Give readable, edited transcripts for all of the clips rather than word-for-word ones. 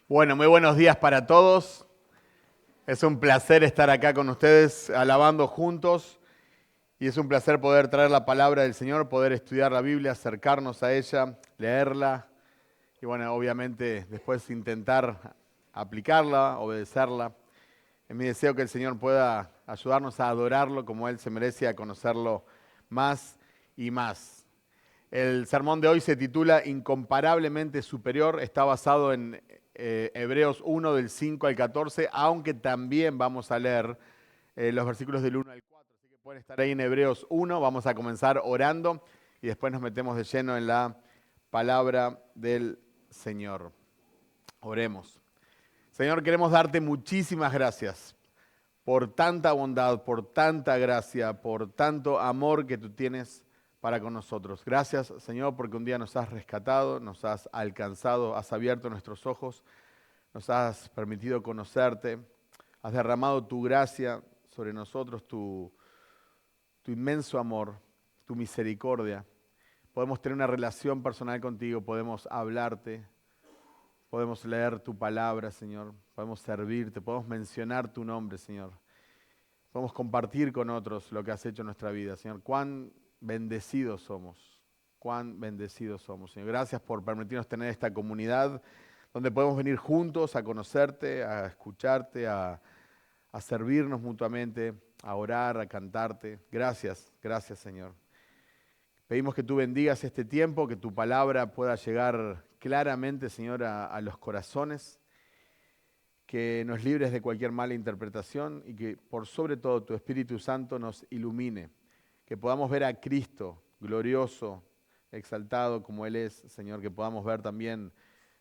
Bueno, muy buenos días para todos. Es un placer estar acá con ustedes alabando juntos y es un placer poder traer la palabra del Señor, poder estudiar la Biblia, acercarnos a ella, leerla y bueno, obviamente después intentar aplicarla, obedecerla. Es mi deseo que el Señor pueda ayudarnos a adorarlo como Él se merece, a conocerlo más y más. El sermón de hoy se titula Incomparablemente Superior, está basado en Hebreos 1 del 5 al 14, aunque también vamos a leer los versículos del 1 al 4, así que pueden estar ahí en Hebreos 1, vamos a comenzar orando y después nos metemos de lleno en la palabra del Señor. Oremos. Señor, queremos darte muchísimas gracias por tanta bondad, por tanta gracia, por tanto amor que tú tienes para con nosotros. Gracias, Señor, porque un día nos has rescatado, nos has alcanzado, has abierto nuestros ojos, nos has permitido conocerte, has derramado tu gracia sobre nosotros, tu inmenso amor, tu misericordia. Podemos tener una relación personal contigo, podemos hablarte, podemos leer tu palabra, Señor, podemos servirte, podemos mencionar tu nombre, Señor. Podemos compartir con otros lo que has hecho en nuestra vida, Señor. Cuán bendecidos somos, cuán bendecidos somos, Señor. Gracias por permitirnos tener esta comunidad donde podemos venir juntos a conocerte, a escucharte, a servirnos mutuamente, a orar, a cantarte. Gracias, gracias, Señor. Pedimos que tú bendigas este tiempo, que tu palabra pueda llegar claramente, Señor, a los corazones, que nos libres de cualquier mala interpretación y que por sobre todo tu Espíritu Santo nos ilumine, que podamos ver a Cristo glorioso, exaltado como Él es, Señor, que podamos ver también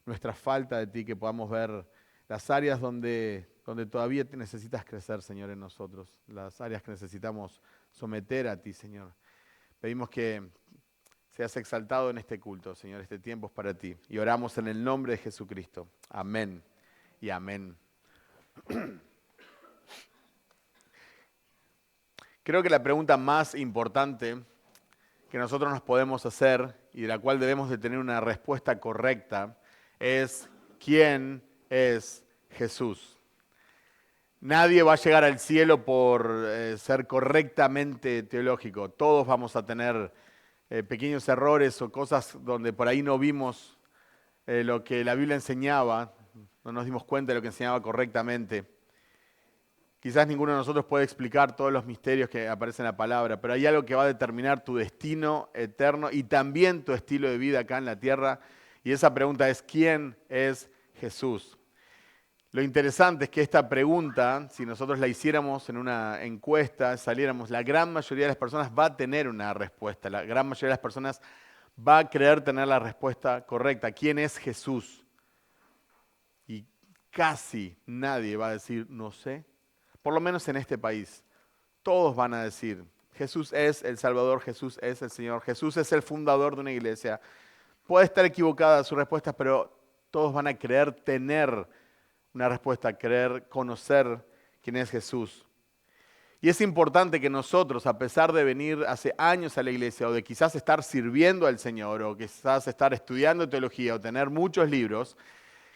nuestra falta de ti, que podamos ver las áreas donde todavía te necesitas crecer, Señor, en nosotros, las áreas que necesitamos someter a ti, Señor. Pedimos que seas exaltado en este culto, Señor, este tiempo es para ti. Y oramos en el nombre de Jesucristo. Amén y amén. Creo que la pregunta más importante que nosotros nos podemos hacer y de la cual debemos de tener una respuesta correcta es ¿quién es Jesús? Nadie va a llegar al cielo por ser correctamente teológico. Todos vamos a tener pequeños errores o cosas donde por ahí no vimos lo que la Biblia enseñaba, no nos dimos cuenta de lo que enseñaba correctamente. Quizás ninguno de nosotros puede explicar todos los misterios que aparecen en la palabra, pero hay algo que va a determinar tu destino eterno y también tu estilo de vida acá en la tierra. Y esa pregunta es, ¿quién es Jesús? Lo interesante es que esta pregunta, si nosotros la hiciéramos en una encuesta, saliéramos, la gran mayoría de las personas va a tener una respuesta. La gran mayoría de las personas va a creer tener la respuesta correcta. ¿Quién es Jesús? Y casi nadie va a decir, no sé. Por lo menos en este país. Todos van a decir, Jesús es el Salvador, Jesús es el Señor, Jesús es el fundador de una iglesia. Puede estar equivocada su respuesta, pero todos van a creer tener una respuesta, creer conocer quién es Jesús. Y es importante que nosotros, a pesar de venir hace años a la iglesia, o de quizás estar sirviendo al Señor, o quizás estar estudiando teología, o tener muchos libros,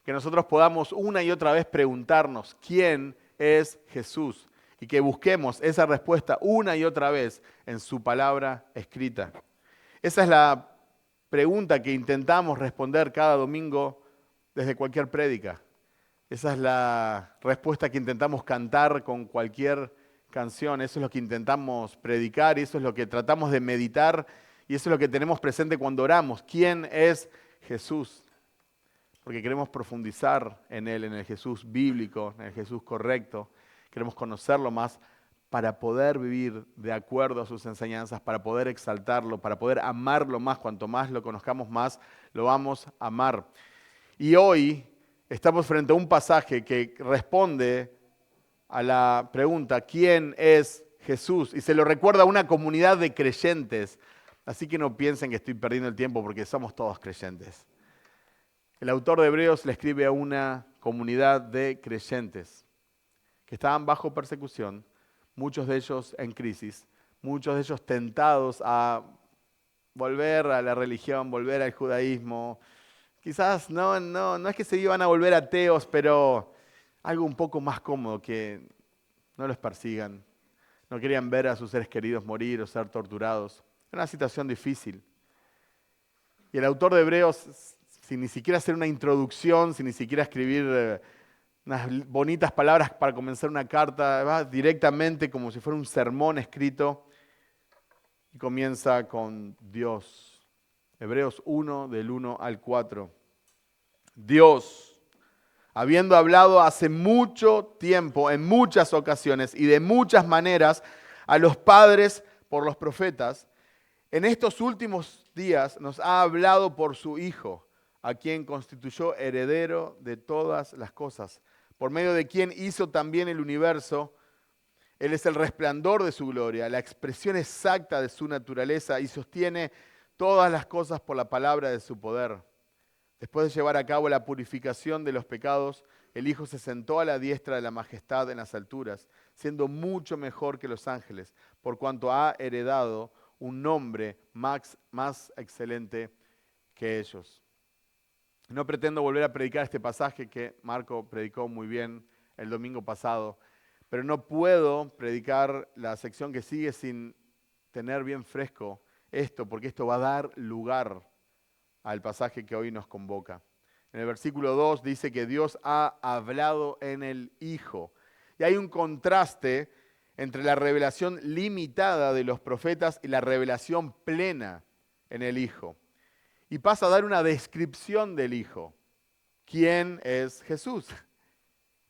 que nosotros podamos una y otra vez preguntarnos quién es Jesús y que busquemos esa respuesta una y otra vez en su palabra escrita. Esa es la pregunta que intentamos responder cada domingo desde cualquier prédica. Esa es la respuesta que intentamos cantar con cualquier canción. Eso es lo que intentamos predicar y eso es lo que tratamos de meditar y eso es lo que tenemos presente cuando oramos. ¿Quién es Jesús? Porque queremos profundizar en Él, en el Jesús bíblico, en el Jesús correcto. Queremos conocerlo más para poder vivir de acuerdo a sus enseñanzas, para poder exaltarlo, para poder amarlo más. Cuanto más lo conozcamos más, lo vamos a amar. Y hoy estamos frente a un pasaje que responde a la pregunta, ¿quién es Jesús? Y se lo recuerda a una comunidad de creyentes. Así que no piensen que estoy perdiendo el tiempo porque somos todos creyentes. El autor de Hebreos le escribe a una comunidad de creyentes que estaban bajo persecución, muchos de ellos en crisis, muchos de ellos tentados a volver a la religión, volver al judaísmo, Quizás no es que se iban a volver ateos, pero algo un poco más cómodo, que no los persigan. No querían ver a sus seres queridos morir o ser torturados. Era una situación difícil. Y el autor de Hebreos, sin ni siquiera hacer una introducción, sin ni siquiera escribir unas bonitas palabras para comenzar una carta, va directamente como si fuera un sermón escrito y comienza con Dios. Hebreos 1, del 1 al 4. Dios, habiendo hablado hace mucho tiempo, en muchas ocasiones y de muchas maneras a los padres por los profetas, en estos últimos días nos ha hablado por su Hijo, a quien constituyó heredero de todas las cosas, por medio de quien hizo también el universo. Él es el resplandor de su gloria, la expresión exacta de su naturaleza y sostiene todas las cosas por la palabra de su poder. Después de llevar a cabo la purificación de los pecados, el Hijo se sentó a la diestra de la majestad en las alturas, siendo mucho mejor que los ángeles, por cuanto ha heredado un nombre más excelente que ellos. No pretendo volver a predicar este pasaje que Marco predicó muy bien el domingo pasado, pero no puedo predicar la sección que sigue sin tener bien fresco esto, porque esto va a dar lugar al pasaje que hoy nos convoca. En el versículo 2 dice que Dios ha hablado en el Hijo. Y hay un contraste entre la revelación limitada de los profetas y la revelación plena en el Hijo. Y pasa a dar una descripción del Hijo. ¿Quién es Jesús?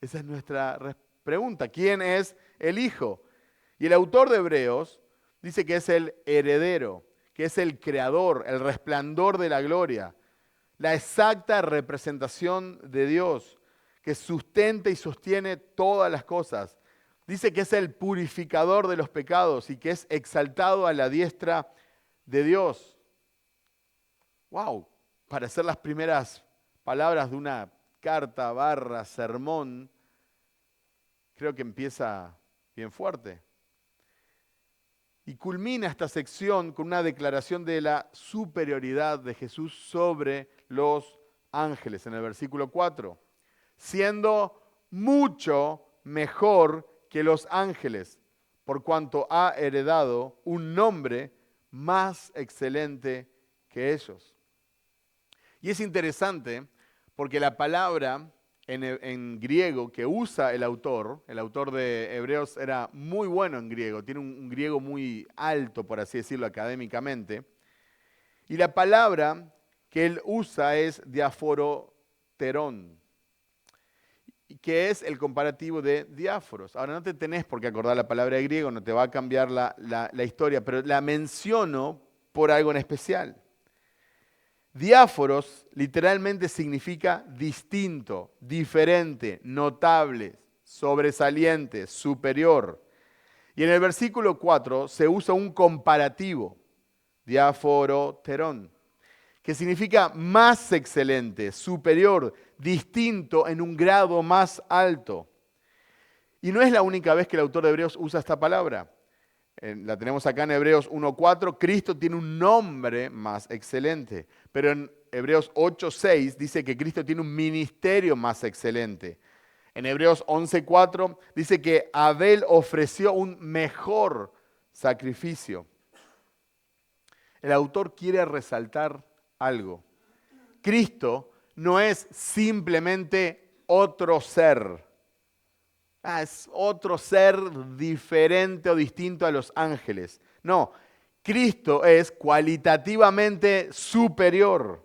Esa es nuestra pregunta. ¿Quién es el Hijo? Y el autor de Hebreos dice que es el heredero, que es el creador, el resplandor de la gloria, la exacta representación de Dios, que sustenta y sostiene todas las cosas. Dice que es el purificador de los pecados y que es exaltado a la diestra de Dios. ¡Wow! Para hacer las primeras palabras de una carta / sermón, creo que empieza bien fuerte. Y culmina esta sección con una declaración de la superioridad de Jesús sobre los ángeles en el versículo 4, siendo mucho mejor que los ángeles, por cuanto ha heredado un nombre más excelente que ellos. Y es interesante porque la palabra en griego que usa el autor de Hebreos era muy bueno en griego, tiene un griego muy alto, por así decirlo, académicamente. Y la palabra que él usa es diaforoterón, que es el comparativo de diáforos. Ahora no te tenés por qué acordar la palabra de griego, no te va a cambiar la historia, pero la menciono por algo en especial. Diáforos literalmente significa distinto, diferente, notable, sobresaliente, superior. Y en el versículo 4 se usa un comparativo, diaforoterón, que significa más excelente, superior, distinto en un grado más alto. Y no es la única vez que el autor de Hebreos usa esta palabra. La tenemos acá en Hebreos 1.4, Cristo tiene un nombre más excelente. Pero en Hebreos 8.6 dice que Cristo tiene un ministerio más excelente. En Hebreos 11.4 dice que Abel ofreció un mejor sacrificio. El autor quiere resaltar algo. Cristo no es simplemente otro ser. Es otro ser diferente o distinto a los ángeles. No, Cristo es cualitativamente superior.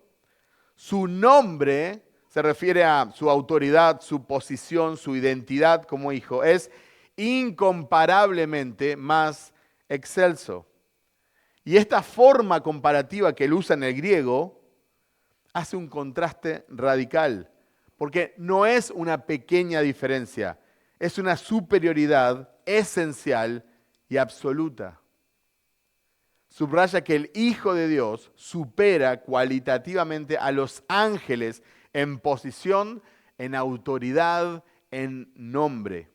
Su nombre se refiere a su autoridad, su posición, su identidad como hijo. Es incomparablemente más excelso. Y esta forma comparativa que él usa en el griego hace un contraste radical, porque no es una pequeña diferencia. Es una superioridad esencial y absoluta. Subraya que el Hijo de Dios supera cualitativamente a los ángeles en posición, en autoridad, en nombre.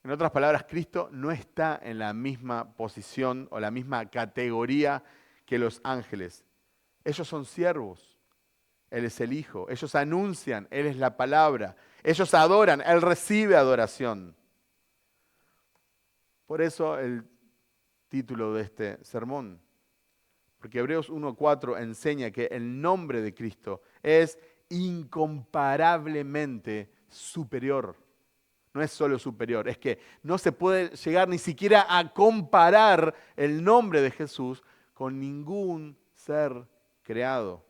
En otras palabras, Cristo no está en la misma posición o la misma categoría que los ángeles. Ellos son siervos. Él es el Hijo. Ellos anuncian, Él es la palabra. Ellos adoran, Él recibe adoración. Por eso el título de este sermón. Porque Hebreos 1:4 enseña que el nombre de Cristo es incomparablemente superior. No es solo superior, es que no se puede llegar ni siquiera a comparar el nombre de Jesús con ningún ser creado.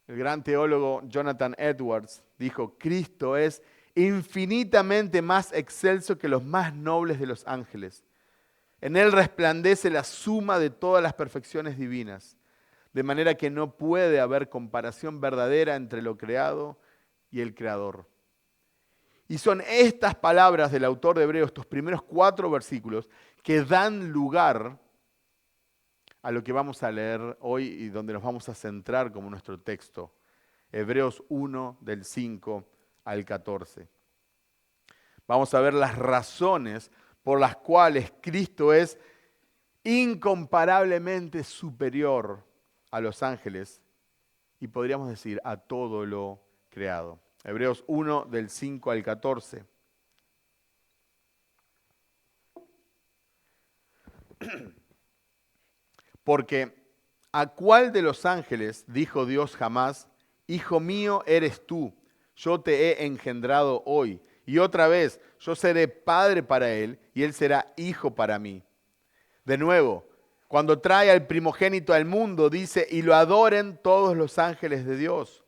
El gran teólogo Jonathan Edwards dijo: Cristo es infinitamente más excelso que los más nobles de los ángeles. En Él resplandece la suma de todas las perfecciones divinas, de manera que no puede haber comparación verdadera entre lo creado y el Creador. Y son estas palabras del autor de Hebreos, estos primeros 4 versículos, que dan lugar a lo que vamos a leer hoy y donde nos vamos a centrar como nuestro texto. Hebreos 1, del 5 al 14. Vamos a ver las razones por las cuales Cristo es incomparablemente superior a los ángeles y podríamos decir a todo lo creado. Hebreos 1, del 5 al 14. Porque ¿a cuál de los ángeles dijo Dios jamás: Hijo mío eres tú, yo te he engendrado hoy? Y otra vez, yo seré padre para él y él será hijo para mí. De nuevo, cuando trae al primogénito al mundo, dice: y lo adoren todos los ángeles de Dios.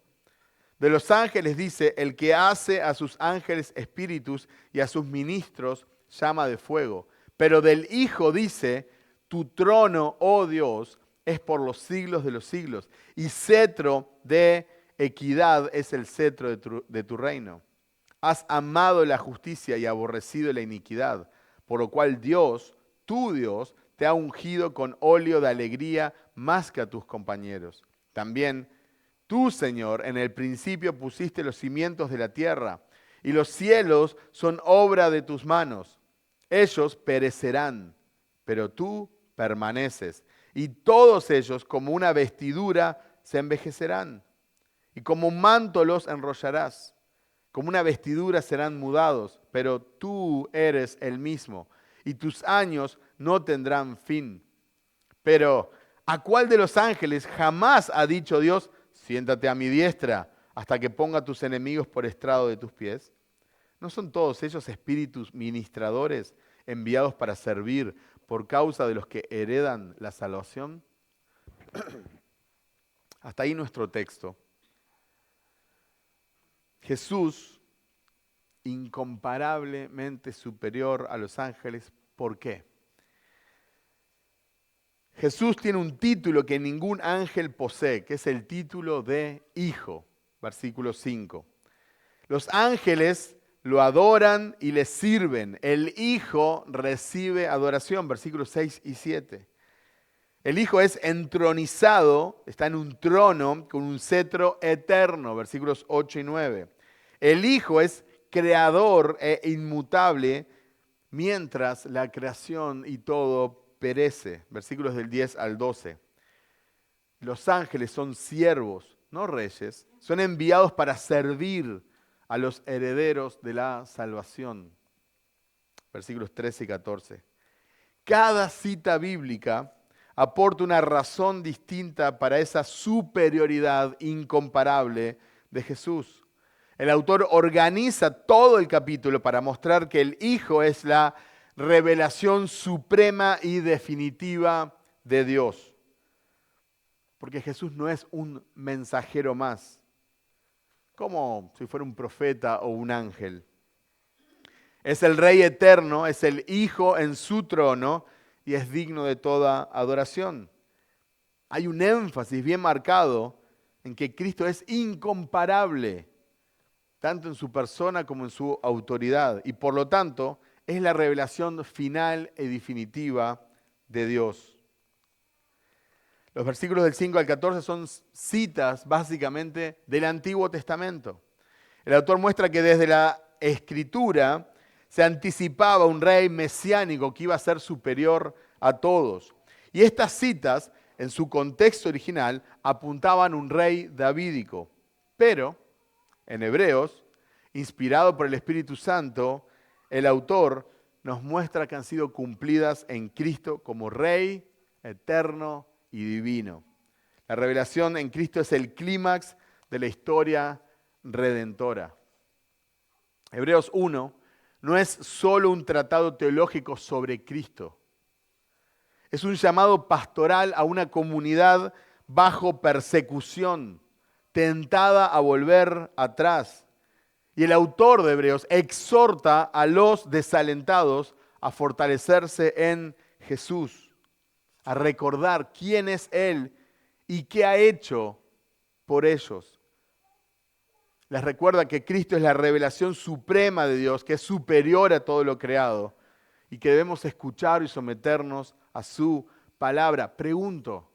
De los ángeles dice: el que hace a sus ángeles espíritus y a sus ministros llama de fuego. Pero del Hijo dice: tu trono, oh Dios, es por los siglos de los siglos, y cetro de equidad es el cetro de tu reino. Has amado la justicia y aborrecido la iniquidad, por lo cual Dios, tu Dios, te ha ungido con óleo de alegría más que a tus compañeros. También tú, Señor, en el principio pusiste los cimientos de la tierra, y los cielos son obra de tus manos. Ellos perecerán, pero tú permaneces, y todos ellos como una vestidura se envejecerán, y como un manto los enrollarás. Como una vestidura serán mudados, pero tú eres el mismo, y tus años no tendrán fin. Pero ¿a cuál de los ángeles jamás ha dicho Dios: siéntate a mi diestra hasta que ponga a tus enemigos por estrado de tus pies? ¿No son todos ellos espíritus ministradores enviados para servir por causa de los que heredan la salvación? Hasta ahí nuestro texto. Jesús, incomparablemente superior a los ángeles. ¿Por qué? Jesús tiene un título que ningún ángel posee, que es el título de Hijo, versículo 5. Los ángeles lo adoran y le sirven. El Hijo recibe adoración, versículos 6 y 7. El Hijo es entronizado, está en un trono con un cetro eterno, versículos 8 y 9. El Hijo es creador e inmutable, mientras la creación y todo perece, versículos del 10 al 12. Los ángeles son siervos, no reyes, son enviados para servir a los herederos de la salvación, versículos 13 y 14. Cada cita bíblica aporta una razón distinta para esa superioridad incomparable de Jesús. El autor organiza todo el capítulo para mostrar que el Hijo es la revelación suprema y definitiva de Dios. Porque Jesús no es un mensajero más, como si fuera un profeta o un ángel. Es el Rey eterno, es el Hijo en su trono y es digno de toda adoración. Hay un énfasis bien marcado en que Cristo es incomparable, tanto en su persona como en su autoridad, y por lo tanto es la revelación final y definitiva de Dios. Los versículos del 5 al 14 son citas básicamente del Antiguo Testamento. El autor muestra que desde la Escritura se anticipaba un rey mesiánico que iba a ser superior a todos. Y estas citas en su contexto original, apuntaban a un rey davídico. Pero, en Hebreos, inspirado por el Espíritu Santo, el autor nos muestra que han sido cumplidas en Cristo como Rey eterno y divino. La revelación en Cristo es el clímax de la historia redentora. Hebreos 1 no es solo un tratado teológico sobre Cristo. Es un llamado pastoral a una comunidad bajo persecución, tentada a volver atrás. Y el autor de Hebreos exhorta a los desalentados a fortalecerse en Jesús, a recordar quién es Él y qué ha hecho por ellos. Les recuerda que Cristo es la revelación suprema de Dios, que es superior a todo lo creado y que debemos escuchar y someternos a su palabra. Pregunto,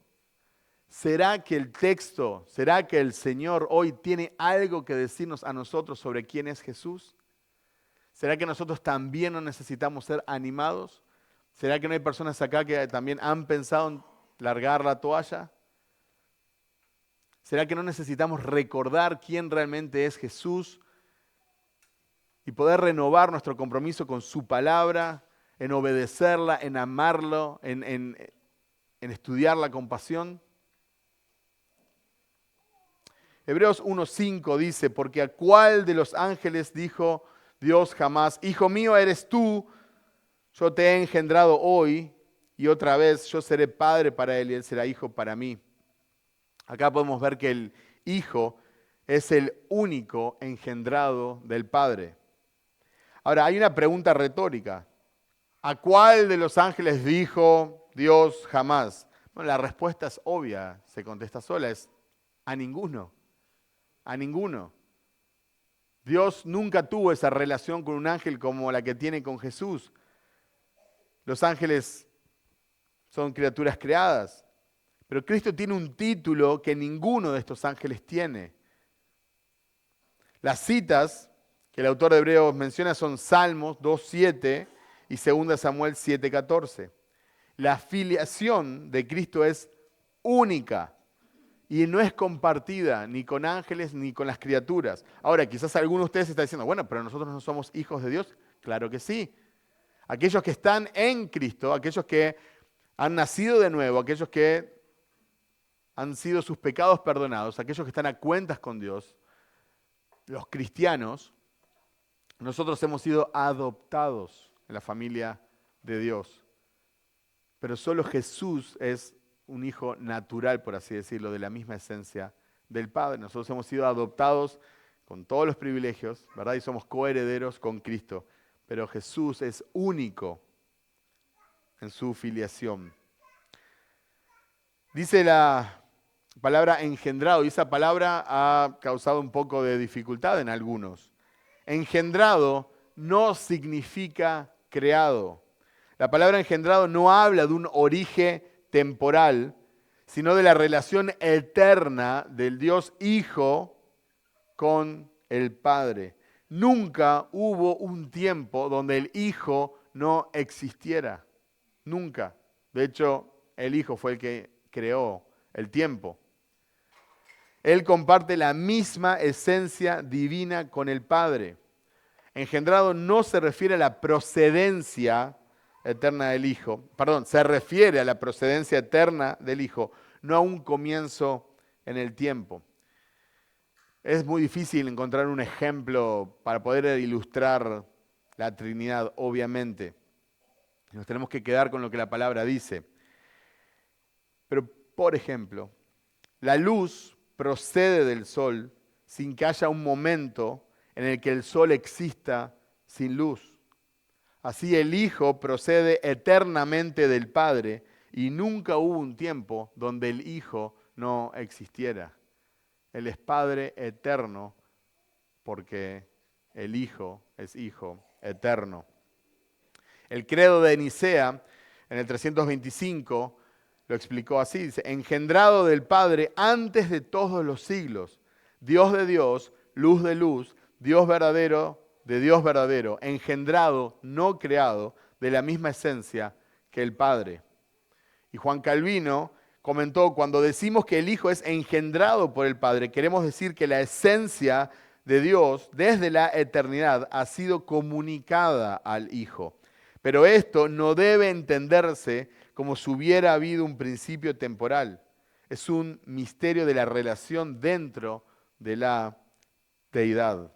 ¿será que el texto, será que el Señor hoy tiene algo que decirnos a nosotros sobre quién es Jesús? ¿Será que nosotros también no necesitamos ser animados? ¿Será que no hay personas acá que también han pensado en largar la toalla? ¿Será que no necesitamos recordar quién realmente es Jesús y poder renovar nuestro compromiso con su palabra, en obedecerla, en amarlo, en estudiar la compasión? Hebreos 1:5 dice, porque a cuál de los ángeles dijo Dios jamás, Hijo mío eres tú, yo te he engendrado hoy y otra vez yo seré padre para él y él será hijo para mí. Acá podemos ver que el Hijo es el único engendrado del Padre. Ahora, hay una pregunta retórica. ¿A cuál de los ángeles dijo Dios jamás? Bueno, la respuesta es obvia, se contesta sola, es a ninguno. A ninguno. Dios nunca tuvo esa relación con un ángel como la que tiene con Jesús. Los ángeles son criaturas creadas. Pero Cristo tiene un título que ninguno de estos ángeles tiene. Las citas que el autor de Hebreos menciona son Salmos 2:7 y 2 Samuel 7:14. La filiación de Cristo es única y no es compartida ni con ángeles ni con las criaturas. Ahora, quizás alguno de ustedes está diciendo, bueno, pero nosotros no somos hijos de Dios. Claro que sí. Aquellos que están en Cristo, aquellos que han nacido de nuevo, aquellos que han sido sus pecados perdonados, aquellos que están a cuentas con Dios, los cristianos, nosotros hemos sido adoptados en la familia de Dios. Pero solo Jesús es un hijo natural, por así decirlo, de la misma esencia del Padre. Nosotros hemos sido adoptados con todos los privilegios, ¿verdad? Y somos coherederos con Cristo. Pero Jesús es único en su filiación. Dice la palabra engendrado, y esa palabra ha causado un poco de dificultad en algunos. Engendrado no significa creado. La palabra engendrado no habla de un origen temporal, sino de la relación eterna del Dios Hijo con el Padre. Nunca hubo un tiempo donde el Hijo no existiera. Nunca. De hecho, el Hijo fue el que creó el tiempo. Él comparte la misma esencia divina con el Padre. Engendrado no se refiere a la procedencia eterna del Hijo. Perdón, se refiere a la procedencia eterna del Hijo, no a un comienzo en el tiempo. Es muy difícil encontrar un ejemplo para poder ilustrar la Trinidad, obviamente. Nos tenemos que quedar con lo que la palabra dice. Pero, por ejemplo, la luz procede del sol sin que haya un momento en el que el sol exista sin luz. Así el Hijo procede eternamente del Padre y nunca hubo un tiempo donde el Hijo no existiera. Él es Padre eterno porque el Hijo es Hijo eterno. El credo de Nicea, en el 325, lo explicó así, dice, engendrado del Padre antes de todos los siglos, Dios de Dios, luz de luz, Dios verdadero de Dios verdadero, engendrado, no creado, de la misma esencia que el Padre. Y Juan Calvino comentó, cuando decimos que el Hijo es engendrado por el Padre, queremos decir que la esencia de Dios desde la eternidad ha sido comunicada al Hijo. Pero esto no debe entenderse como si hubiera habido un principio temporal. Es un misterio de la relación dentro de la deidad.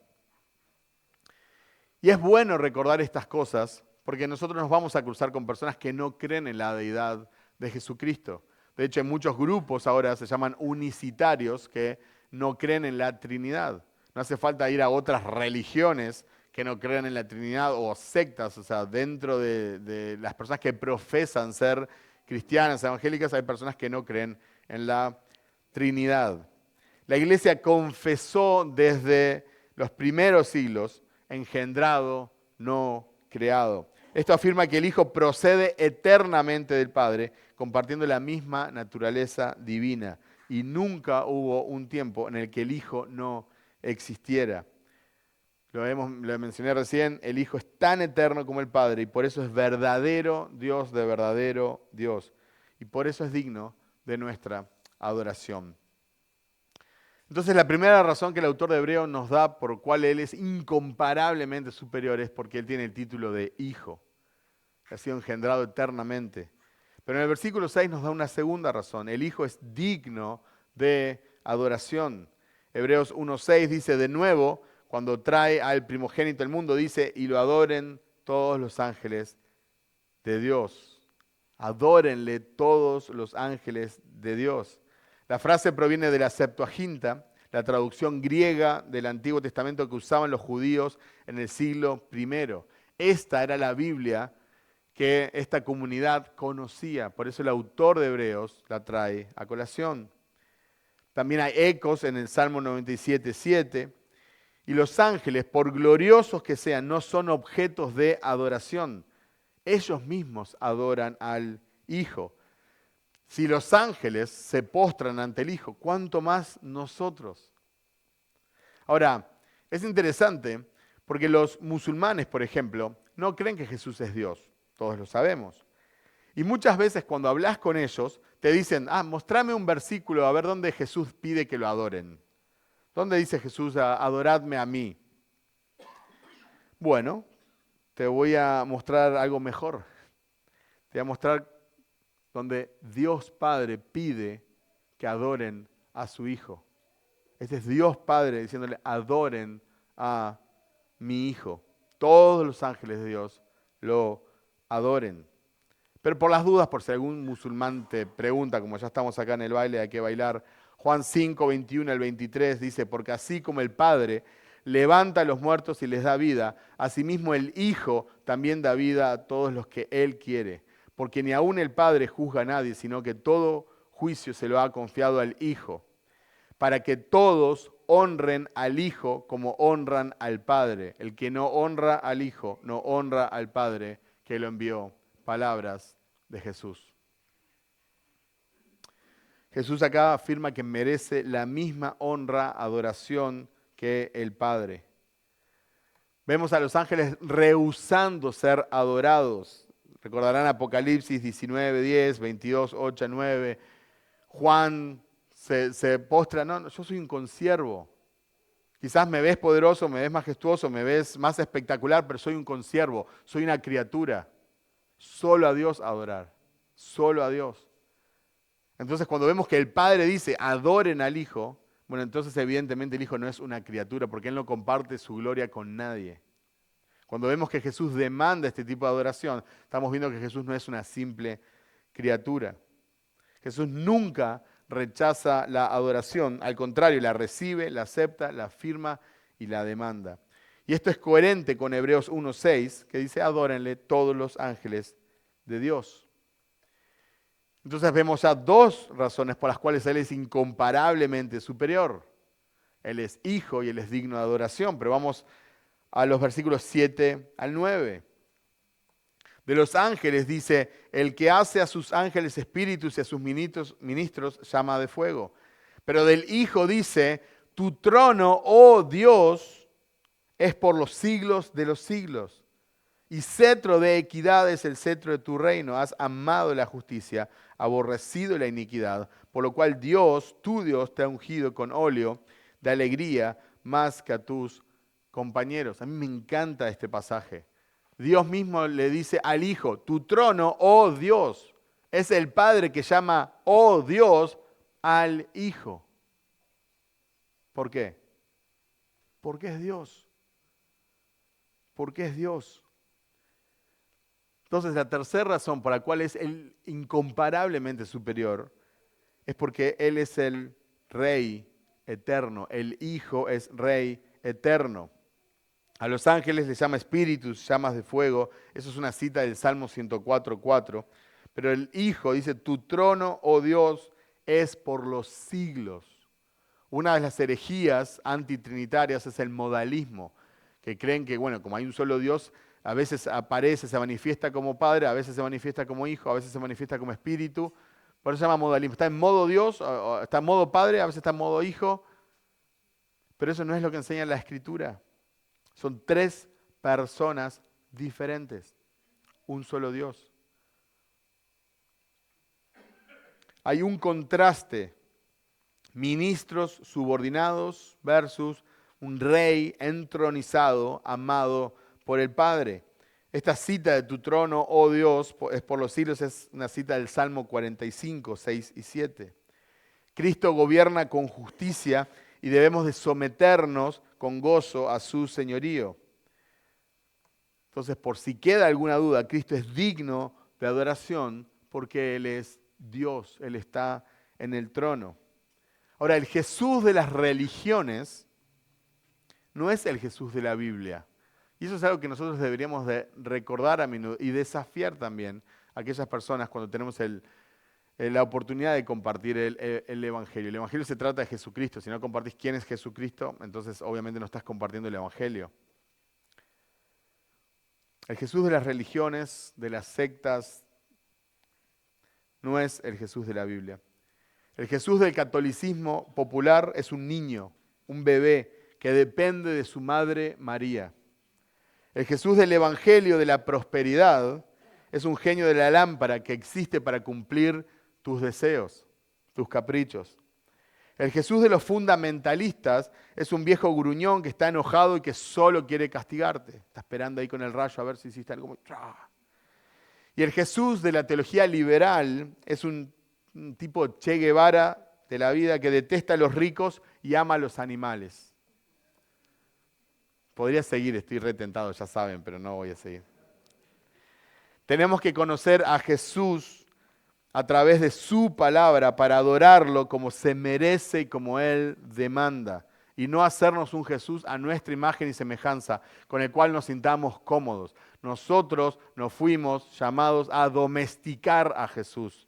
Y es bueno recordar estas cosas porque nosotros nos vamos a cruzar con personas que no creen en la deidad de Jesucristo. De hecho, hay muchos grupos ahora se llaman unicitarios que no creen en la Trinidad. No hace falta ir a otras religiones que no creen en la Trinidad o sectas, o sea, dentro de las personas que profesan ser cristianas, evangélicas, hay personas que no creen en la Trinidad. La iglesia confesó desde los primeros siglos, engendrado, no creado. Esto afirma que el Hijo procede eternamente del Padre, compartiendo la misma naturaleza divina. Y nunca hubo un tiempo en el que el Hijo no existiera. Lo mencioné recién, el Hijo es tan eterno como el Padre y por eso es verdadero Dios de verdadero Dios. Y por eso es digno de nuestra adoración. Entonces la primera razón que el autor de Hebreos nos da por cual Él es incomparablemente superior es porque Él tiene el título de Hijo, que ha sido engendrado eternamente. Pero en el versículo 6 nos da una segunda razón. El Hijo es digno de adoración. Hebreos 1:6 dice de nuevo, cuando trae al primogénito al mundo, dice, y lo adoren todos los ángeles de Dios. Adórenle todos los ángeles de Dios. La frase proviene de la Septuaginta, la traducción griega del Antiguo Testamento que usaban los judíos en el siglo I. Esta era la Biblia que esta comunidad conocía. Por eso el autor de Hebreos la trae a colación. También hay ecos en el Salmo 97:7. Y los ángeles, por gloriosos que sean, no son objetos de adoración. Ellos mismos adoran al Hijo. Si los ángeles se postran ante el Hijo, ¿cuánto más nosotros? Ahora, es interesante porque los musulmanes, por ejemplo, no creen que Jesús es Dios. Todos lo sabemos. Y muchas veces cuando hablas con ellos, te dicen, mostrame un versículo a ver dónde Jesús pide que lo adoren. ¿Dónde dice Jesús, adoradme a mí? Bueno, te voy a mostrar algo mejor. Te voy a mostrar donde Dios Padre pide que adoren a su Hijo. Este es Dios Padre diciéndole, adoren a mi Hijo. Todos los ángeles de Dios lo adoren. Pero por las dudas, por si algún musulmán te pregunta, como ya estamos acá en el baile, hay que bailar, Juan 5, 21 al 23 dice, porque así como el Padre levanta a los muertos y les da vida, asimismo el Hijo también da vida a todos los que Él quiere. Porque ni aún el Padre juzga a nadie, sino que todo juicio se lo ha confiado al Hijo, para que todos honren al Hijo como honran al Padre. El que no honra al Hijo, no honra al Padre que lo envió. Palabras de Jesús. Jesús acá afirma que merece la misma honra, adoración que el Padre. Vemos a los ángeles rehusando ser adorados. Recordarán Apocalipsis 19:10, 22:8-9. Juan se postra, no, yo soy un consiervo. Quizás me ves poderoso, me ves majestuoso, me ves más espectacular, pero soy un consiervo, soy una criatura. Solo a Dios adorar, solo a Dios. Entonces cuando vemos que el Padre dice, adoren al Hijo, bueno, entonces evidentemente el Hijo no es una criatura, porque Él no comparte su gloria con nadie. Cuando vemos que Jesús demanda este tipo de adoración, estamos viendo que Jesús no es una simple criatura. Jesús nunca rechaza la adoración, al contrario, la recibe, la acepta, la afirma y la demanda. Y esto es coherente con Hebreos 1:6, que dice, adórenle todos los ángeles de Dios. Entonces vemos ya dos razones por las cuales Él es incomparablemente superior. Él es Hijo y Él es digno de adoración, pero vamos a los versículos 7 al 9. De los ángeles dice, el que hace a sus ángeles espíritus y a sus ministros llama de fuego. Pero del Hijo dice, tu trono, oh Dios, es por los siglos de los siglos. Y cetro de equidad es el cetro de tu reino. Has amado la justicia, aborrecido la iniquidad, por lo cual Dios, tu Dios, te ha ungido con óleo de alegría más que a tus compañeros. A mí me encanta este pasaje. Dios mismo le dice al Hijo, tu trono, oh Dios. Es el Padre que llama, oh Dios, al Hijo. ¿Por qué? Porque es Dios. Porque es Dios. Entonces, la tercera razón por la cual es Él incomparablemente superior es porque Él es el Rey eterno. El Hijo es Rey eterno. A los ángeles les llama espíritus, llamas de fuego. Eso es una cita del Salmo 104:4. Pero el Hijo dice, tu trono, oh Dios, es por los siglos. Una de las herejías antitrinitarias es el modalismo, que creen que, bueno, como hay un solo Dios, a veces aparece, se manifiesta como Padre, a veces se manifiesta como Hijo, a veces se manifiesta como Espíritu. Por eso se llama modalismo. Está en modo Dios, está en modo Padre, a veces está en modo Hijo. Pero eso no es lo que enseña la Escritura. Son tres personas diferentes. Un solo Dios. Hay un contraste. Ministros subordinados versus un rey entronizado, amado por el Padre. Esta cita de tu trono, oh Dios, es por los siglos, es una cita del Salmo 45, 6 y 7. Cristo gobierna con justicia y debemos de someternos con gozo a su señorío. Entonces, por si queda alguna duda, Cristo es digno de adoración porque Él es Dios, Él está en el trono. Ahora, el Jesús de las religiones no es el Jesús de la Biblia. Y eso es algo que nosotros deberíamos de recordar a menudo y desafiar también a aquellas personas cuando tenemos la oportunidad de compartir el Evangelio. El Evangelio se trata de Jesucristo. Si no compartís quién es Jesucristo, entonces obviamente no estás compartiendo el Evangelio. El Jesús de las religiones, de las sectas, no es el Jesús de la Biblia. El Jesús del catolicismo popular es un niño, un bebé que depende de su madre María. El Jesús del Evangelio de la prosperidad es un genio de la lámpara que existe para cumplir tus deseos, tus caprichos. El Jesús de los fundamentalistas es un viejo gruñón que está enojado y que solo quiere castigarte. Está esperando ahí con el rayo a ver si hiciste algo. Y el Jesús de la teología liberal es un tipo Che Guevara de la vida que detesta a los ricos y ama a los animales. Podría seguir, estoy retentado, ya saben, pero no voy a seguir. Tenemos que conocer a Jesús a través de su palabra para adorarlo como se merece y como Él demanda. Y no hacernos un Jesús a nuestra imagen y semejanza, con el cual nos sintamos cómodos. Nosotros nos fuimos llamados a domesticar a Jesús.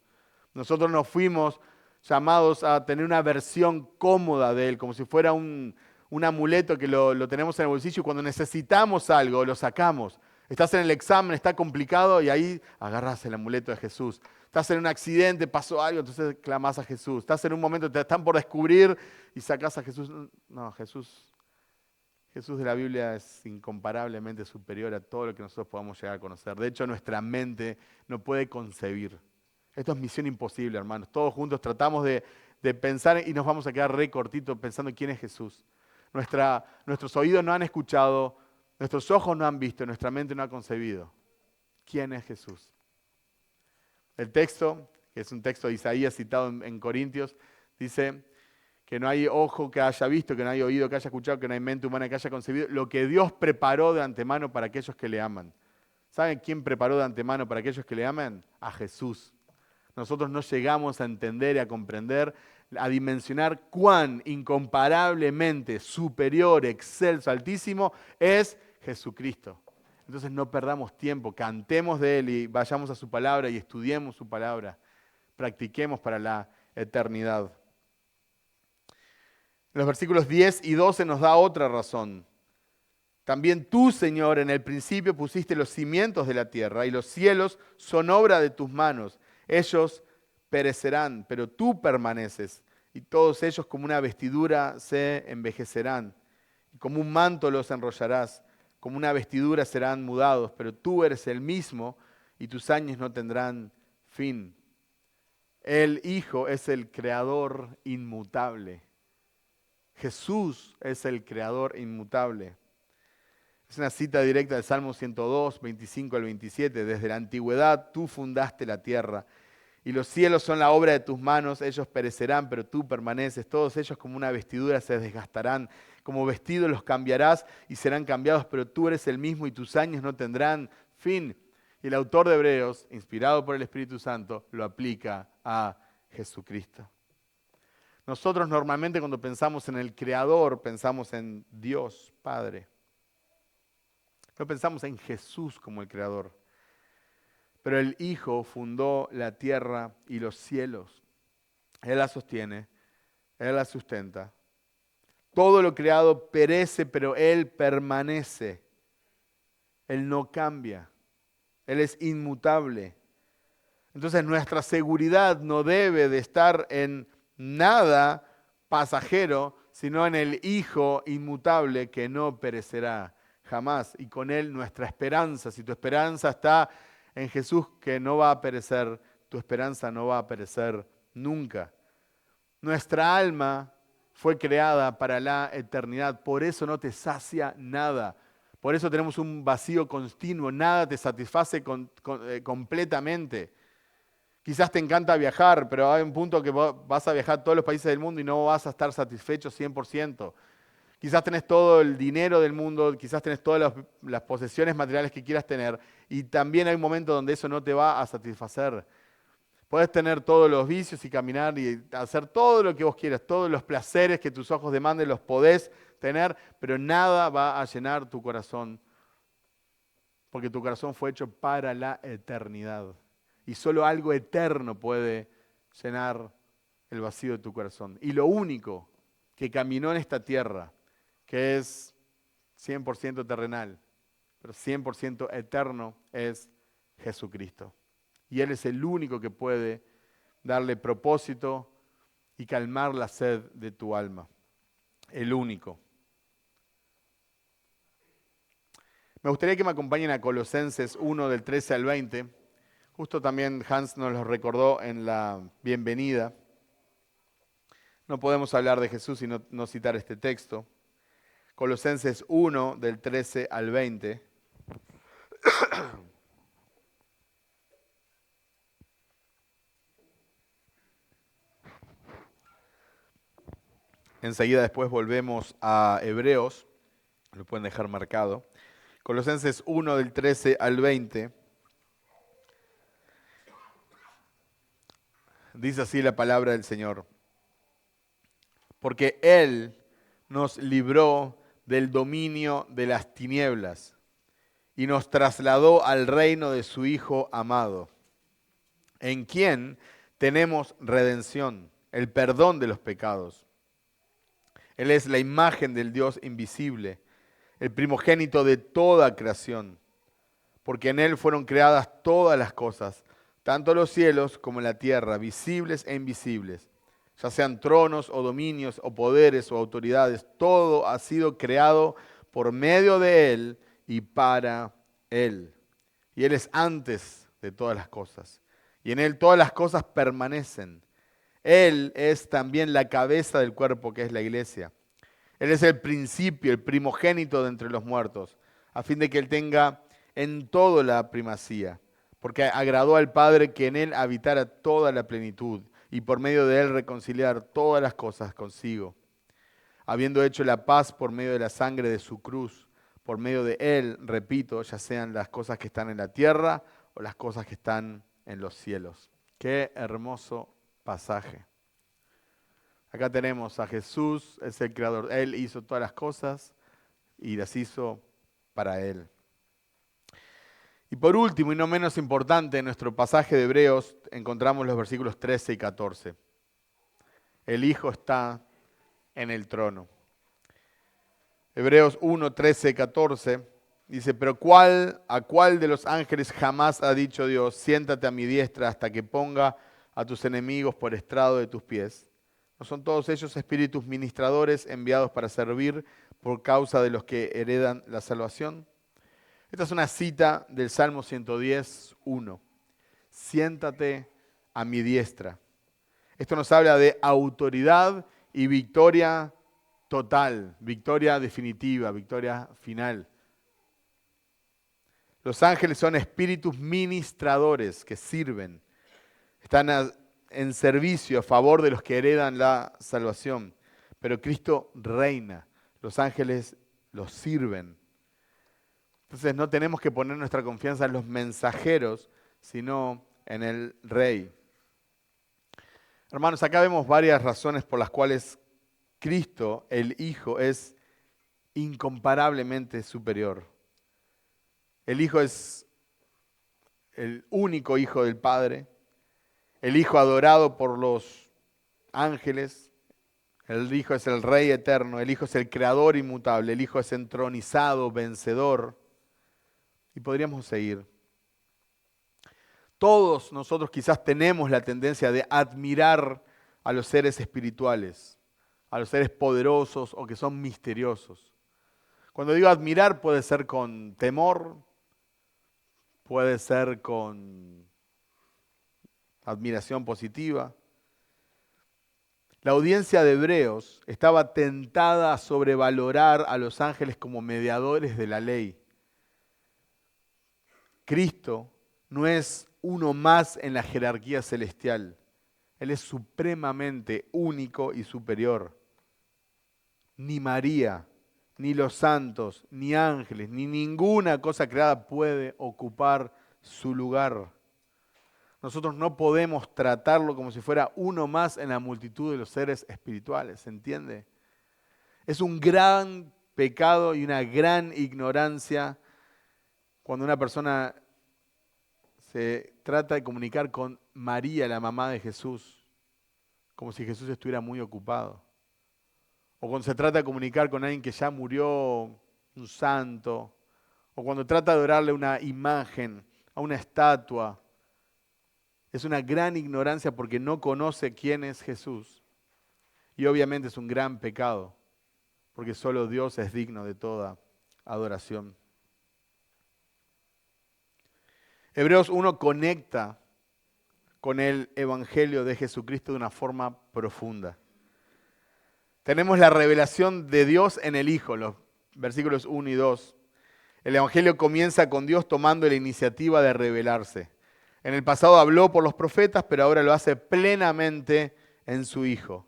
Nosotros nos fuimos llamados a tener una versión cómoda de Él, como si fuera un amuleto que lo tenemos en el bolsillo y cuando necesitamos algo lo sacamos. Estás en el examen, está complicado y ahí agarras el amuleto de Jesús. Estás en un accidente, pasó algo, entonces clamás a Jesús. Estás en un momento, te están por descubrir y sacás a Jesús. No, Jesús de la Biblia es incomparablemente superior a todo lo que nosotros podamos llegar a conocer. De hecho, nuestra mente no puede concebir. Esto es misión imposible, hermanos. Todos juntos tratamos de pensar y nos vamos a quedar re cortitos pensando quién es Jesús. Nuestros oídos no han escuchado, nuestros ojos no han visto, nuestra mente no ha concebido. ¿Quién es Jesús? El texto, que es un texto de Isaías citado en Corintios, dice que no hay ojo que haya visto, que no hay oído que haya escuchado, que no hay mente humana que haya concebido, lo que Dios preparó de antemano para aquellos que le aman. ¿Saben quién preparó de antemano para aquellos que le aman? A Jesús. Nosotros no llegamos a entender y a comprender, a dimensionar cuán incomparablemente superior, excelso, altísimo es Jesucristo. Entonces no perdamos tiempo, cantemos de Él y vayamos a su palabra y estudiemos su palabra. Practiquemos para la eternidad. En los versículos 10 y 12 nos da otra razón. También tú, Señor, en el principio pusiste los cimientos de la tierra y los cielos son obra de tus manos. Ellos perecerán, pero tú permaneces y todos ellos como una vestidura se envejecerán. Y como un manto los enrollarás, como una vestidura serán mudados, pero tú eres el mismo y tus años no tendrán fin. El Hijo es el creador inmutable. Jesús es el creador inmutable. Es una cita directa del Salmo 102, 25 al 27. Desde la antigüedad tú fundaste la tierra y los cielos son la obra de tus manos. Ellos perecerán, pero tú permaneces. Todos ellos como una vestidura se desgastarán. Como vestido los cambiarás y serán cambiados, pero tú eres el mismo y tus años no tendrán fin. Y el autor de Hebreos, inspirado por el Espíritu Santo, lo aplica a Jesucristo. Nosotros normalmente cuando pensamos en el Creador, pensamos en Dios Padre. No pensamos en Jesús como el Creador. Pero el Hijo fundó la tierra y los cielos. Él la sostiene, Él la sustenta. Todo lo creado perece, pero Él permanece. Él no cambia. Él es inmutable. Entonces nuestra seguridad no debe de estar en nada pasajero, sino en el Hijo inmutable que no perecerá jamás. Y con Él nuestra esperanza. Si tu esperanza está en Jesús que no va a perecer, tu esperanza no va a perecer nunca. Nuestra alma fue creada para la eternidad, por eso no te sacia nada. Por eso tenemos un vacío continuo, nada te satisface completamente. Quizás te encanta viajar, pero hay un punto que vas a viajar a todos los países del mundo y no vas a estar satisfecho 100%. Quizás tenés todo el dinero del mundo, quizás tenés todas las posesiones materiales que quieras tener y también hay un momento donde eso no te va a satisfacer. Podés tener todos los vicios y caminar y hacer todo lo que vos quieras, todos los placeres que tus ojos demanden los podés tener, pero nada va a llenar tu corazón, porque tu corazón fue hecho para la eternidad. Y solo algo eterno puede llenar el vacío de tu corazón. Y lo único que caminó en esta tierra, que es 100% terrenal, pero 100% eterno, es Jesucristo. Y Él es el único que puede darle propósito y calmar la sed de tu alma. El único. Me gustaría que me acompañen a Colosenses 1 del 13 al 20. Justo también Hans nos lo recordó en la bienvenida. No podemos hablar de Jesús y no citar este texto. Colosenses 1 del 13 al 20. Enseguida después volvemos a Hebreos, lo pueden dejar marcado. Colosenses 1 del 13 al 20. Dice así la palabra del Señor. Porque Él nos libró del dominio de las tinieblas y nos trasladó al reino de su Hijo amado, en quien tenemos redención, el perdón de los pecados. Él es la imagen del Dios invisible, el primogénito de toda creación, porque en Él fueron creadas todas las cosas, tanto los cielos como la tierra, visibles e invisibles, ya sean tronos o dominios o poderes o autoridades, todo ha sido creado por medio de Él y para Él. Y Él es antes de todas las cosas, y en Él todas las cosas permanecen. Él es también la cabeza del cuerpo que es la iglesia. Él es el principio, el primogénito de entre los muertos, a fin de que Él tenga en todo la primacía, porque agradó al Padre que en Él habitara toda la plenitud y por medio de Él reconciliar todas las cosas consigo, habiendo hecho la paz por medio de la sangre de su cruz, por medio de Él, repito, ya sean las cosas que están en la tierra o las cosas que están en los cielos. Qué hermoso pasaje. Acá tenemos a Jesús, es el creador. Él hizo todas las cosas y las hizo para Él. Y por último, y no menos importante, en nuestro pasaje de Hebreos encontramos los versículos 13 y 14. El Hijo está en el trono. Hebreos 1, 13, 14 dice, pero ¿a cuál de los ángeles jamás ha dicho Dios, siéntate a mi diestra hasta que ponga a tus enemigos por estrado de tus pies? ¿No son todos ellos espíritus ministradores enviados para servir por causa de los que heredan la salvación? Esta es una cita del Salmo 110, 1. Siéntate a mi diestra. Esto nos habla de autoridad y victoria total, victoria definitiva, victoria final. Los ángeles son espíritus ministradores que sirven, están en servicio a favor de los que heredan la salvación. Pero Cristo reina, los ángeles los sirven. Entonces no tenemos que poner nuestra confianza en los mensajeros, sino en el Rey. Hermanos, acá vemos varias razones por las cuales Cristo, el Hijo, es incomparablemente superior. El Hijo es el único Hijo del Padre, el Hijo adorado por los ángeles, el Hijo es el Rey eterno, el Hijo es el Creador inmutable, el Hijo es entronizado, vencedor, y podríamos seguir. Todos nosotros quizás tenemos la tendencia de admirar a los seres espirituales, a los seres poderosos o que son misteriosos. Cuando digo admirar puede ser con temor, puede ser con admiración positiva. La audiencia de Hebreos estaba tentada a sobrevalorar a los ángeles como mediadores de la ley. Cristo no es uno más en la jerarquía celestial. Él es supremamente único y superior. Ni María, ni los santos, ni ángeles, ni ninguna cosa creada puede ocupar su lugar. Nosotros no podemos tratarlo como si fuera uno más en la multitud de los seres espirituales, ¿se entiende? Es un gran pecado y una gran ignorancia cuando una persona se trata de comunicar con María, la mamá de Jesús, como si Jesús estuviera muy ocupado. O cuando se trata de comunicar con alguien que ya murió, un santo. O cuando trata de adorarle una imagen, a una estatua. Es una gran ignorancia porque no conoce quién es Jesús. Y obviamente es un gran pecado, porque solo Dios es digno de toda adoración. Hebreos 1 conecta con el Evangelio de Jesucristo de una forma profunda. Tenemos la revelación de Dios en el Hijo, los versículos 1 y 2. El Evangelio comienza con Dios tomando la iniciativa de revelarse. En el pasado habló por los profetas, pero ahora lo hace plenamente en su Hijo.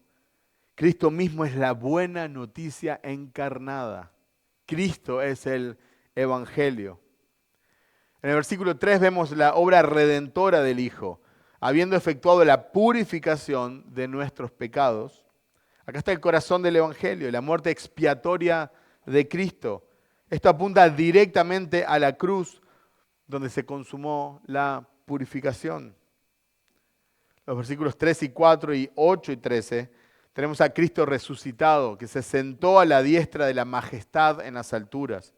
Cristo mismo es la buena noticia encarnada. Cristo es el Evangelio. En el versículo 3 vemos la obra redentora del Hijo, habiendo efectuado la purificación de nuestros pecados. Acá está el corazón del Evangelio, la muerte expiatoria de Cristo. Esto apunta directamente a la cruz, donde se consumó la purificación. Los versículos 3 y 4 y 8 y 13 tenemos a Cristo resucitado, que se sentó a la diestra de la majestad en las alturas.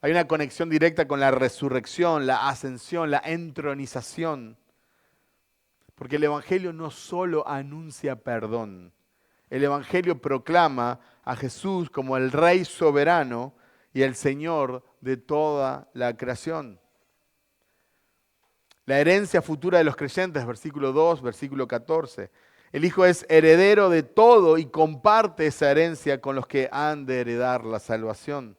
Hay una conexión directa con la resurrección, la ascensión, la entronización. Porque el Evangelio no solo anuncia perdón. El Evangelio proclama a Jesús como el Rey soberano y el Señor de toda la creación. La herencia futura de los creyentes, versículo 2, versículo 14. El Hijo es heredero de todo y comparte esa herencia con los que han de heredar la salvación.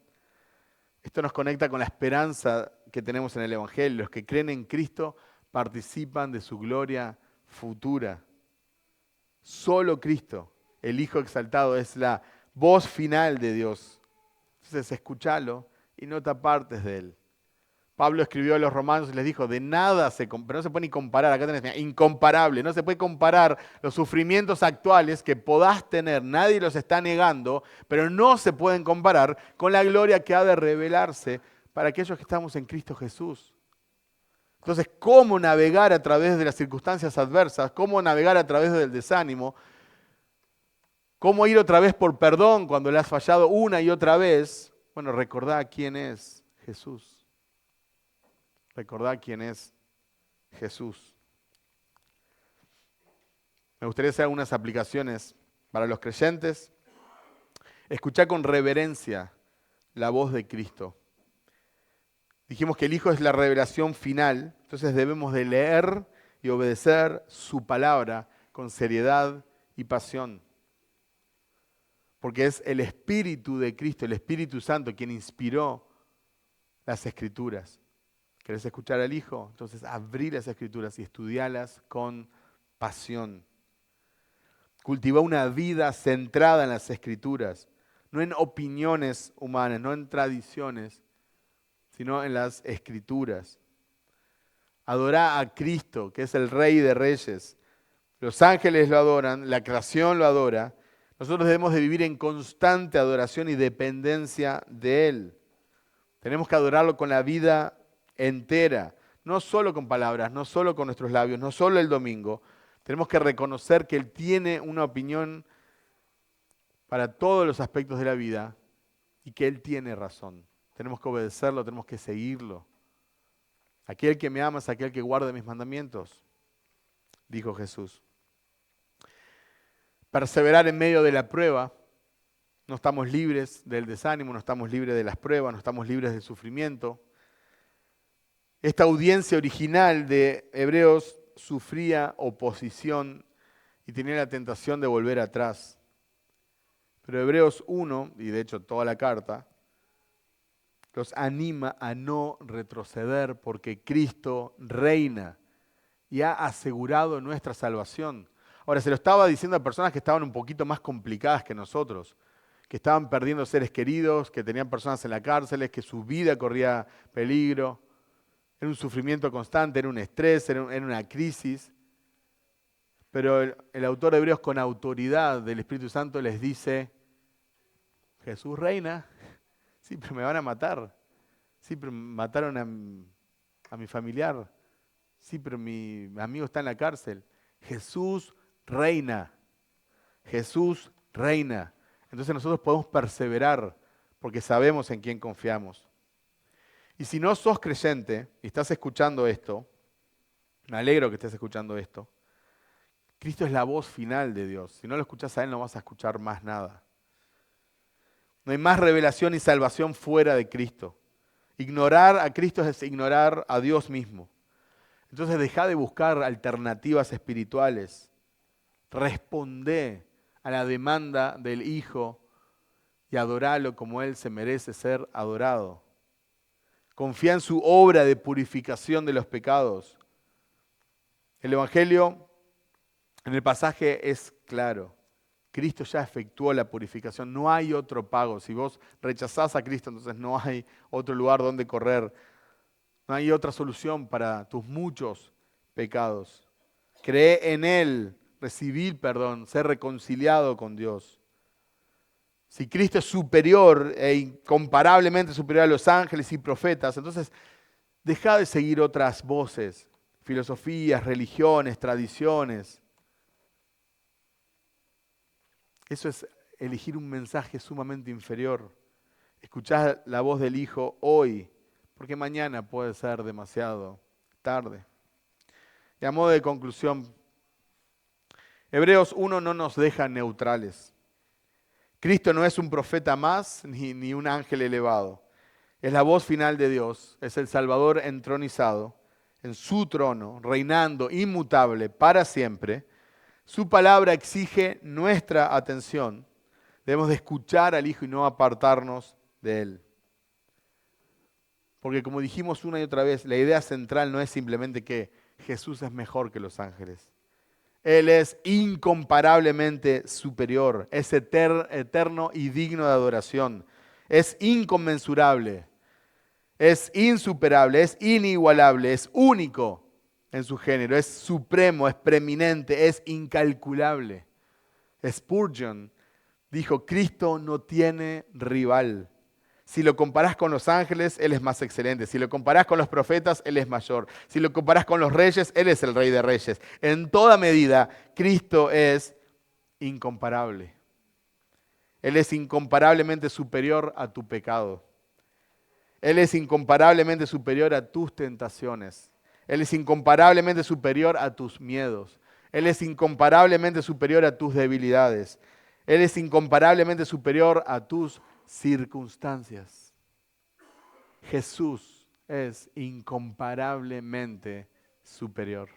Esto nos conecta con la esperanza que tenemos en el Evangelio. Los que creen en Cristo participan de su gloria futura. Solo Cristo, el Hijo exaltado, es la voz final de Dios. Entonces escúchalo y no te apartes de él. Pablo escribió a los romanos y les dijo, de nada pero no se puede ni comparar, acá tenés, mira, incomparable, no se puede comparar los sufrimientos actuales que podás tener, nadie los está negando, pero no se pueden comparar con la gloria que ha de revelarse para aquellos que estamos en Cristo Jesús. Entonces, ¿cómo navegar a través de las circunstancias adversas? ¿Cómo navegar a través del desánimo? ¿Cómo ir otra vez por perdón cuando le has fallado una y otra vez? Bueno, recordá quién es Jesús. Recordad quién es Jesús. Me gustaría hacer algunas aplicaciones para los creyentes. Escuchá con reverencia la voz de Cristo. Dijimos que el Hijo es la revelación final, entonces debemos de leer y obedecer su palabra con seriedad y pasión. Porque es el Espíritu de Cristo, el Espíritu Santo, quien inspiró las Escrituras. ¿Querés escuchar al Hijo? Entonces abrí las Escrituras y estudialas con pasión. Cultiva una vida centrada en las Escrituras, no en opiniones humanas, no en tradiciones, sino en las Escrituras. Adorá a Cristo, que es el Rey de Reyes. Los ángeles lo adoran, la creación lo adora. Nosotros debemos de vivir en constante adoración y dependencia de Él. Tenemos que adorarlo con la vida entera, no solo con palabras, no solo con nuestros labios, no solo el domingo. Tenemos que reconocer que Él tiene una opinión para todos los aspectos de la vida y que Él tiene razón. Tenemos que obedecerlo, tenemos que seguirlo. Aquel que me ama es aquel que guarda mis mandamientos, dijo Jesús. Perseverar en medio de la prueba. No estamos libres del desánimo, no estamos libres de las pruebas, no estamos libres del sufrimiento. Esta audiencia original de Hebreos sufría oposición y tenía la tentación de volver atrás. Pero Hebreos 1, y de hecho toda la carta, los anima a no retroceder porque Cristo reina y ha asegurado nuestra salvación. Ahora, se lo estaba diciendo a personas que estaban un poquito más complicadas que nosotros, que estaban perdiendo seres queridos, que tenían personas en la cárcel, que su vida corría peligro. Era un sufrimiento constante, era un estrés, era una crisis. Pero el autor de Hebreos, con autoridad del Espíritu Santo, les dice: Jesús reina. Sí, pero me van a matar. Sí, pero mataron a mi familiar. Sí, pero mi amigo está en la cárcel. Jesús reina. Jesús reina. Entonces nosotros podemos perseverar porque sabemos en quién confiamos. Y si no sos creyente y estás escuchando esto, me alegro que estés escuchando esto, Cristo es la voz final de Dios. Si no lo escuchás a Él, no vas a escuchar más nada. No hay más revelación y salvación fuera de Cristo. Ignorar a Cristo es ignorar a Dios mismo. Entonces deja de buscar alternativas espirituales. Responde a la demanda del Hijo y adoralo como Él se merece ser adorado. Confía en su obra de purificación de los pecados. El Evangelio en el pasaje es claro. Cristo ya efectuó la purificación, no hay otro pago. Si vos rechazás a Cristo, entonces no hay otro lugar donde correr. No hay otra solución para tus muchos pecados. Cree en Él, recibir perdón, ser reconciliado con Dios. Si Cristo es superior e incomparablemente superior a los ángeles y profetas, entonces deja de seguir otras voces, filosofías, religiones, tradiciones. Eso es elegir un mensaje sumamente inferior. Escuchá la voz del Hijo hoy, porque mañana puede ser demasiado tarde. Y a modo de conclusión, Hebreos 1 no nos deja neutrales. Cristo no es un profeta más ni un ángel elevado. Es la voz final de Dios, es el Salvador entronizado en su trono, reinando inmutable para siempre. Su palabra exige nuestra atención. Debemos de escuchar al Hijo y no apartarnos de Él. Porque como dijimos una y otra vez, la idea central no es simplemente que Jesús es mejor que los ángeles. Él es incomparablemente superior, es eterno y digno de adoración. Es inconmensurable, es insuperable, es inigualable, es único en su género, es supremo, es preeminente, es incalculable. Spurgeon dijo: Cristo no tiene rival. Si lo comparás con los ángeles, Él es más excelente. Si lo comparás con los profetas, Él es mayor. Si lo comparás con los reyes, Él es el Rey de Reyes. En toda medida, Cristo es incomparable. Él es incomparablemente superior a tu pecado. Él es incomparablemente superior a tus tentaciones. Él es incomparablemente superior a tus miedos. Él es incomparablemente superior a tus debilidades. Él es incomparablemente superior a tus circunstancias. Jesús es incomparablemente superior.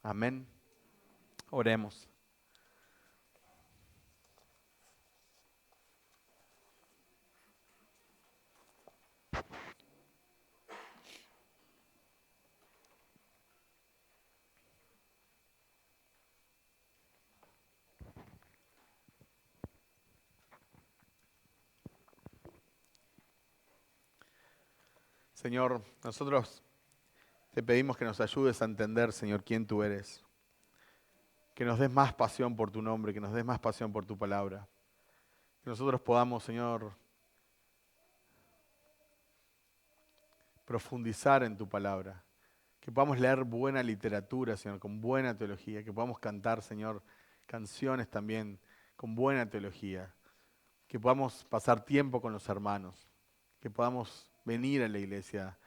Amén. Oremos. Señor, nosotros te pedimos que nos ayudes a entender, Señor, quién tú eres. Que nos des más pasión por tu nombre, que nos des más pasión por tu palabra. Que nosotros podamos, Señor, profundizar en tu palabra. Que podamos leer buena literatura, Señor, con buena teología. Que podamos cantar, Señor, canciones también con buena teología. Que podamos pasar tiempo con los hermanos. Que podamos venir a la iglesia.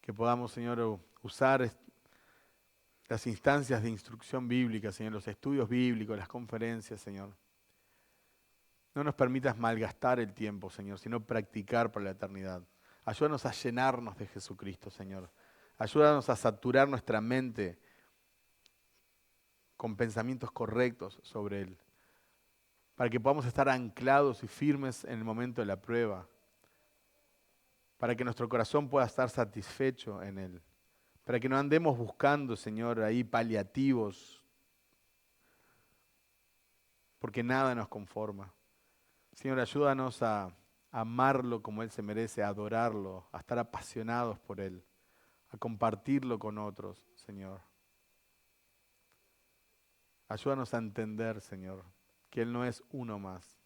Que podamos, Señor, usar las instancias de instrucción bíblica, Señor, los estudios bíblicos, las conferencias, Señor. No nos permitas malgastar el tiempo, Señor, sino practicar para la eternidad. Ayúdanos a llenarnos de Jesucristo, Señor. Ayúdanos a saturar nuestra mente con pensamientos correctos sobre Él, para que podamos estar anclados y firmes en el momento de la prueba, para que nuestro corazón pueda estar satisfecho en Él, para que no andemos buscando, Señor, ahí paliativos, porque nada nos conforma. Señor, ayúdanos a amarlo como Él se merece, a adorarlo, a estar apasionados por Él, a compartirlo con otros, Señor. Ayúdanos a entender, Señor, que Él no es uno más,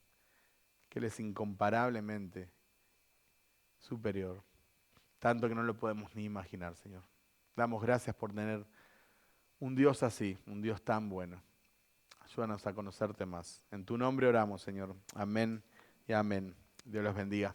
que Él es incomparablemente superior, tanto que no lo podemos ni imaginar, Señor. Damos gracias por tener un Dios así, un Dios tan bueno. Ayúdanos a conocerte más. En tu nombre oramos, Señor. Amén y amén. Dios los bendiga.